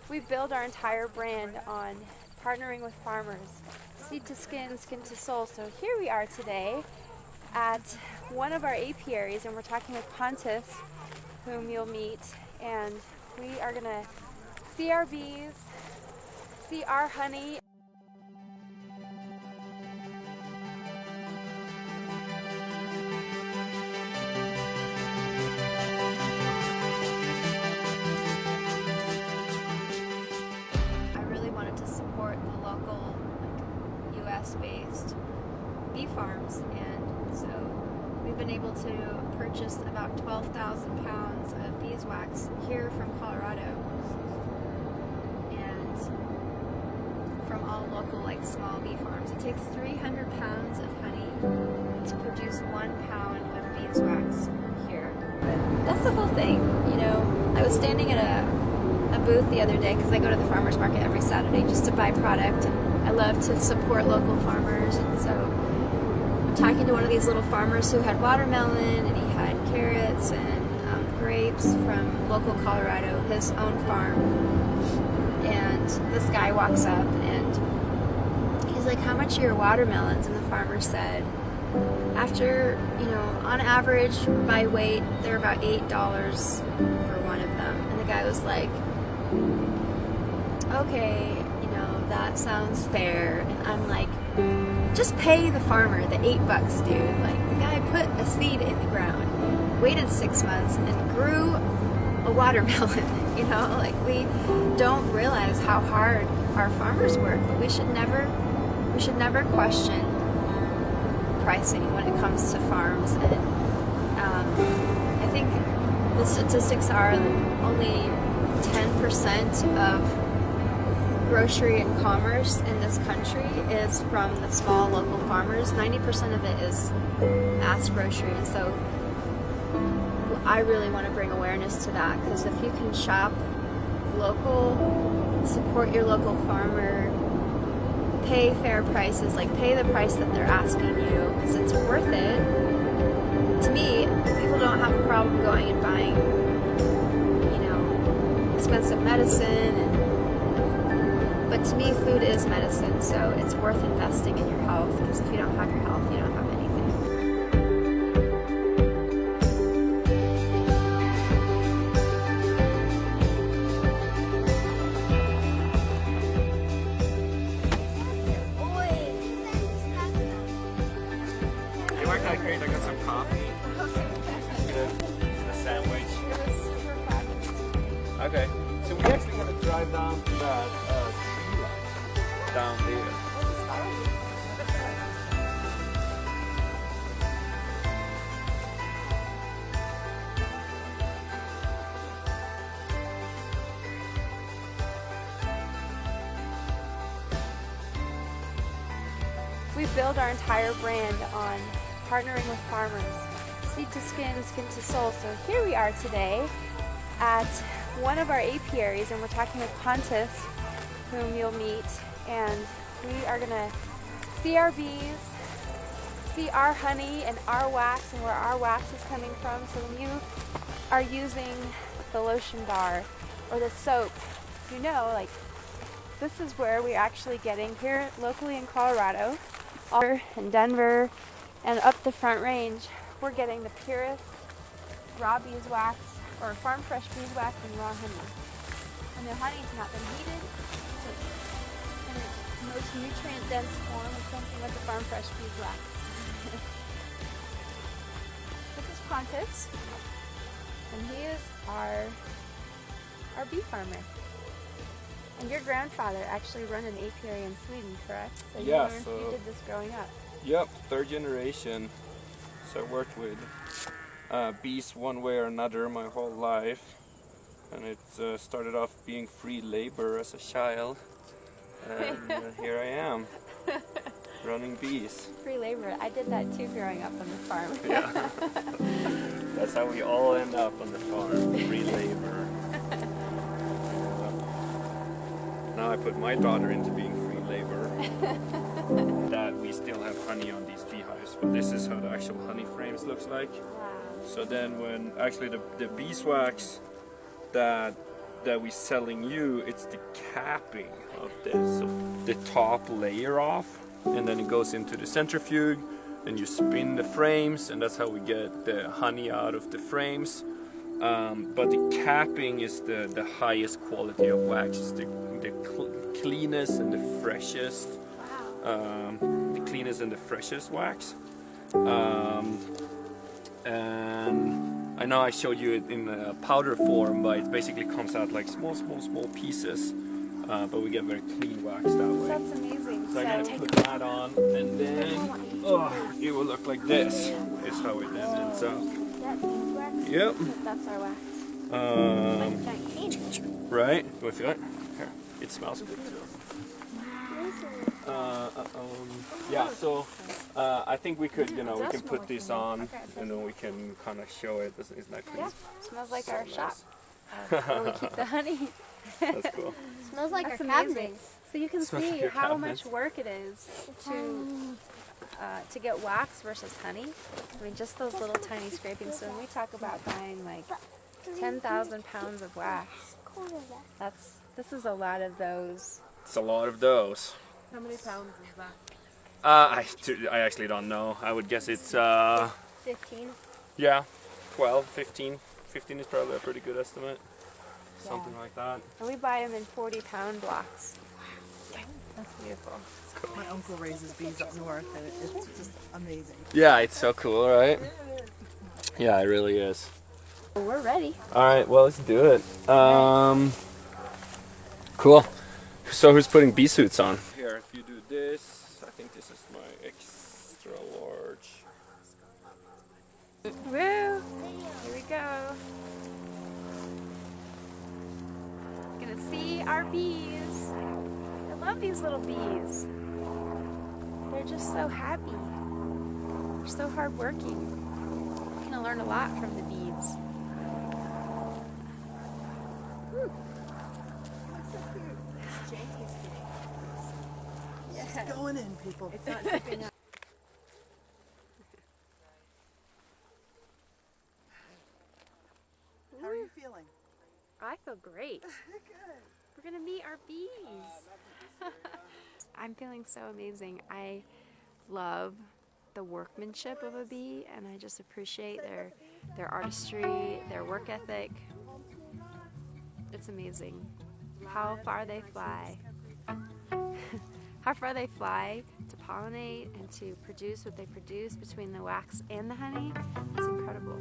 We build our entire brand on partnering with farmers, seed to skin, skin to soul. So here we are today at one of our apiaries, and we're talking with Pontus, whom you'll meet, and we are gonna see our bees, see our honey. I really wanted to support the local US-based bee farms, and so we've been able to purchase about 12,000 pounds of beeswax here from Colorado, and from all local small bee farms. It takes 300 pounds of honey to produce 1 pound of beeswax here. That's the whole thing, you know. I was standing at a booth the other day because I go to the farmers market every Saturday just to buy product, and I love to support local farmers, and so I'm talking to one of these little farmers who had watermelon, and he had carrots and grapes from local Colorado, his own farm. And this guy walks up and he's like, "How much are your watermelons?" And the farmer said, after, on average by weight, they're about $8 for one of them. And the guy was like, "Okay, that sounds fair." And I'm like, just pay the farmer the $8, dude. Like, the guy put a seed in the ground, waited 6 months, and grew a watermelon. We don't realize how hard our farmers work, but we should never question pricing when it comes to farms. And I think the statistics are that only 10% of grocery and commerce in this country is from the small local farmers. 90% of it is mass grocery, and so I really want to bring awareness to that, because if you can shop local, support your local farmer, pay fair prices, pay the price that they're asking you, because it's worth it. To me, people don't have a problem going and buying, expensive medicine, but to me, food is medicine, so it's worth investing in your health, because if you don't have your health, you don't have anything. It worked out great. I got some coffee. The sandwich. Okay, so we're actually going to drive down to that tree line down there. We build our entire brand on partnering with farmers, seed to skin, skin to soul. So here we are today at one of our apiaries, and we're talking with Pontus, whom you'll meet, and we are gonna see our bees, see our honey and our wax, and where our wax is coming from. So when you are using the lotion bar or the soap, this is where we're actually getting here locally in Colorado, in Denver, and up the Front Range. We're getting the purest raw beeswax, or farm fresh beeswax, and raw honey. And the honey's not been heated, so it's in its most nutrient dense form. It's something with the farm fresh beeswax. This is Pontus, and he is our bee farmer. And your grandfather actually ran an apiary in Sweden, correct? So Yeah, you did this growing up. Yep, third generation. So I worked with bees one way or another my whole life, and it started off being free labor as a child, and here I am, running bees. Free labor. I did that too growing up on the farm. Yeah, that's how we all end up on the farm, free labor. Now I put my daughter into being free labor. That we still have honey on these beehives, but this is how the actual honey frames looks like. Wow. So then when actually the beeswax that that we're selling you, it's the capping of this. So the top layer off, and then it goes into the centrifuge, and you spin the frames, and that's how we get the honey out of the frames. But the capping is the highest quality of wax. It's the cleanest and the freshest. The cleanest and the freshest wax. And I know I showed you it in a powder form, but it basically comes out like small pieces. But we get very clean wax that way. That's amazing. So I'm gonna put that on, and then it will look like this. Is how it then ends up. That beeswax? Yep. That's our wax. Um, Like giant cane. right? You wanna feel it? Here. It smells good too. Yeah, so I think we could, we can put this on, and then we can kind of show it. Isn't that clean? Yeah, smells like So our nice. shop where we keep the honey. That's cool. Smells like That's our amazing. cabinets. So you can Smells see like your how cabinets. much work it is to get wax versus honey. I mean, just those little tiny scrapings. So when we talk about buying like 10,000 pounds of wax, this is a lot of those. It's a lot of those. How many pounds is that? I actually don't know. I would guess it's 15. yeah, 12, 15. 15 is probably a pretty good estimate. Something like that. And we buy them in 40-pound blocks. That's beautiful. My uncle raises bees up north, and it's just amazing. Yeah, it's so cool, right? Yeah, it really is. Well, we're ready. All right, well, let's do it. Cool. So who's putting bee suits on? Here, if you do this, I think this is my extra large. Woo! Here we go. Gonna see our bees. I love these little bees. They're just so happy. They're so hardworking. I'm gonna learn a lot from the bees. It's going in, people. It's not tipping up. How are you feeling? I feel great. Good. We're gonna meet our bees. I'm feeling so amazing. I love the workmanship of a bee, and I just appreciate their artistry, their work ethic. It's amazing how far they fly. How far they fly to pollinate and to produce what they produce between the wax and the honey. It's incredible.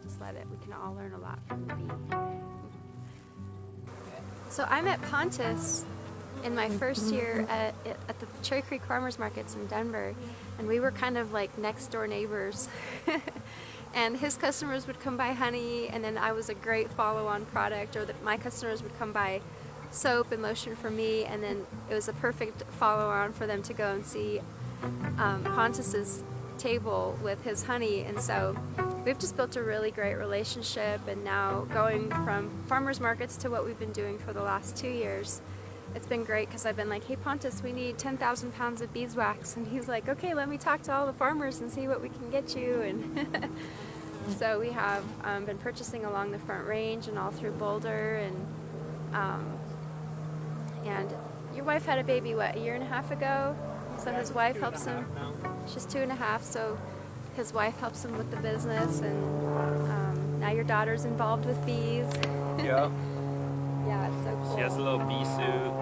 Just let it. We can all learn a lot from the bee. So I'm at Pontus in my first year at the Cherry Creek Farmers Markets in Denver, and we were kind of like next door neighbors. And his customers would come buy honey, and then I was a great follow-on product, or my customers would come buy soap and lotion for me, and then it was a perfect follow-on for them to go and see Pontus's table with his honey. And so we've just built a really great relationship, and now going from farmers markets to what we've been doing for the last 2 years, it's been great because I've been like, hey Pontus, we need 10,000 pounds of beeswax, and he's like, okay, let me talk to all the farmers and see what we can get you. And so we have been purchasing along the Front Range and all through Boulder, and your wife had a baby, what, a year and a half ago? So his wife helps him. She's 2.5, so his wife helps him with the business, and now your daughter's involved with bees. Yeah. Yeah, it's so cool. She has a little bee suit.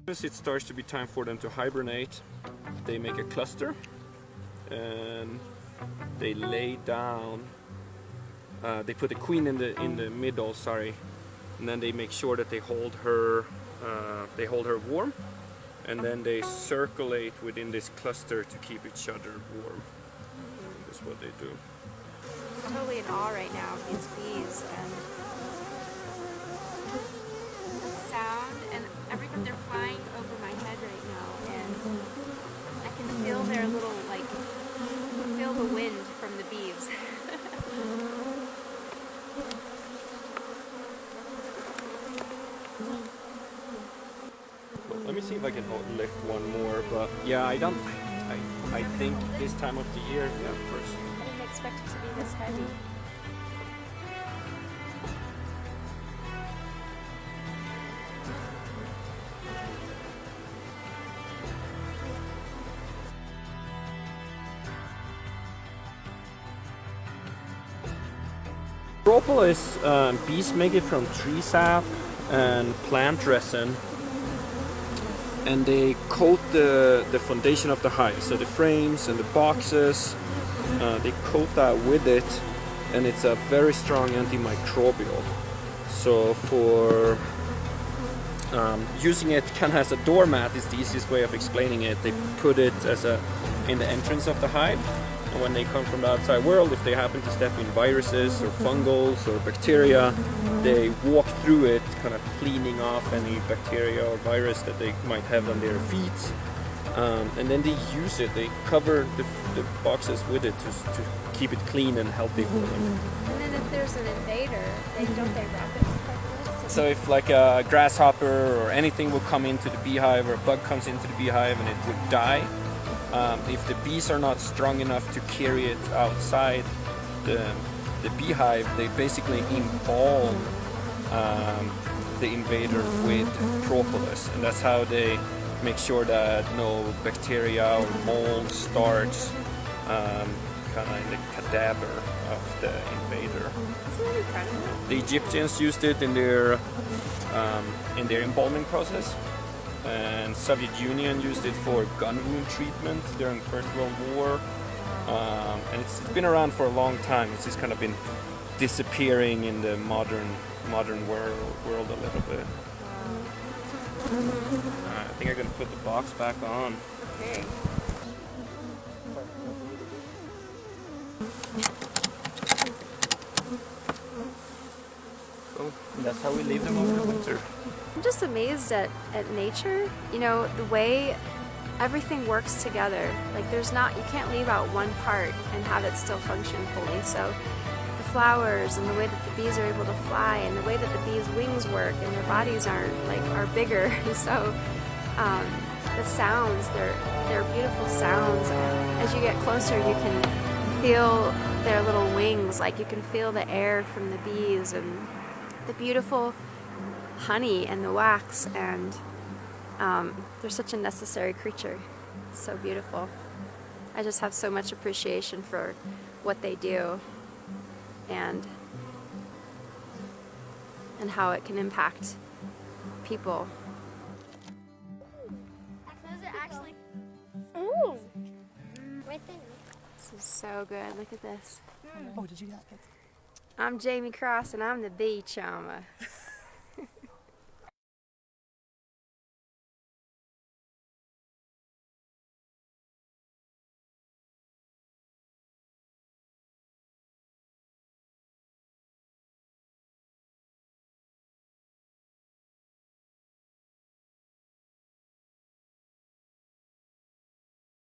As it starts to be time for them to hibernate, they make a cluster and they lay down. They put the queen in the middle, and then they make sure that they hold her warm, and then they circulate within this cluster to keep each other warm. is what they do. I'm totally in awe right now of these bees and the sound, and every time they're flying over my head right now, and I can feel their little, like, feel the wind from the bees. Well, let me see if I can lift one more, but yeah, I think this time of the year, yeah, of course. I didn't expect it to be this heavy. Propolis, bees make it from tree sap and plant resin, and they coat the foundation of the hive, so the frames and the boxes, they coat that with it, and it's a very strong antimicrobial. So for using it kind of as a doormat is the easiest way of explaining it. They put it as in the entrance of the hive, and when they come from the outside world, if they happen to step in viruses or fungals or bacteria, they walk through it, kind of cleaning off any bacteria or virus that they might have on their feet. And then they use it, they cover the boxes with it to keep it clean and healthy for them. And then if there's an invader, don't they wrap it like this? So if like a grasshopper or anything will come into the beehive, or a bug comes into the beehive and it would die, if the bees are not strong enough to carry it outside the beehive, they basically embalm the invader with propolis, and that's how they make sure that no bacteria or mold starts kind of in the cadaver of the invader. Isn't that incredible? The Egyptians used it in their embalming process, and Soviet Union used it for gun wound treatment during First World War, and it's been around for a long time. It's just kind of been disappearing in the modern world a little bit. I think I'm gonna put the box back on. Okay. So that's how we leave them over the winter. I'm just amazed at nature, you know, the way everything works together. Like you can't leave out one part and have it still function fully. So the flowers and the way that the bees are able to fly and the way that the bees' wings work and their bodies are bigger. So the sounds, they're beautiful sounds. As you get closer, you can feel their little wings, like you can feel the air from the bees and the beautiful honey and the wax, and they're such a necessary creature. It's so beautiful. I just have so much appreciation for what they do and how it can impact people. Those are actually. Ooh. Right there. This is so good. Look at this. Oh, did you get it? I'm Jaime Cross and I'm the bee charmer.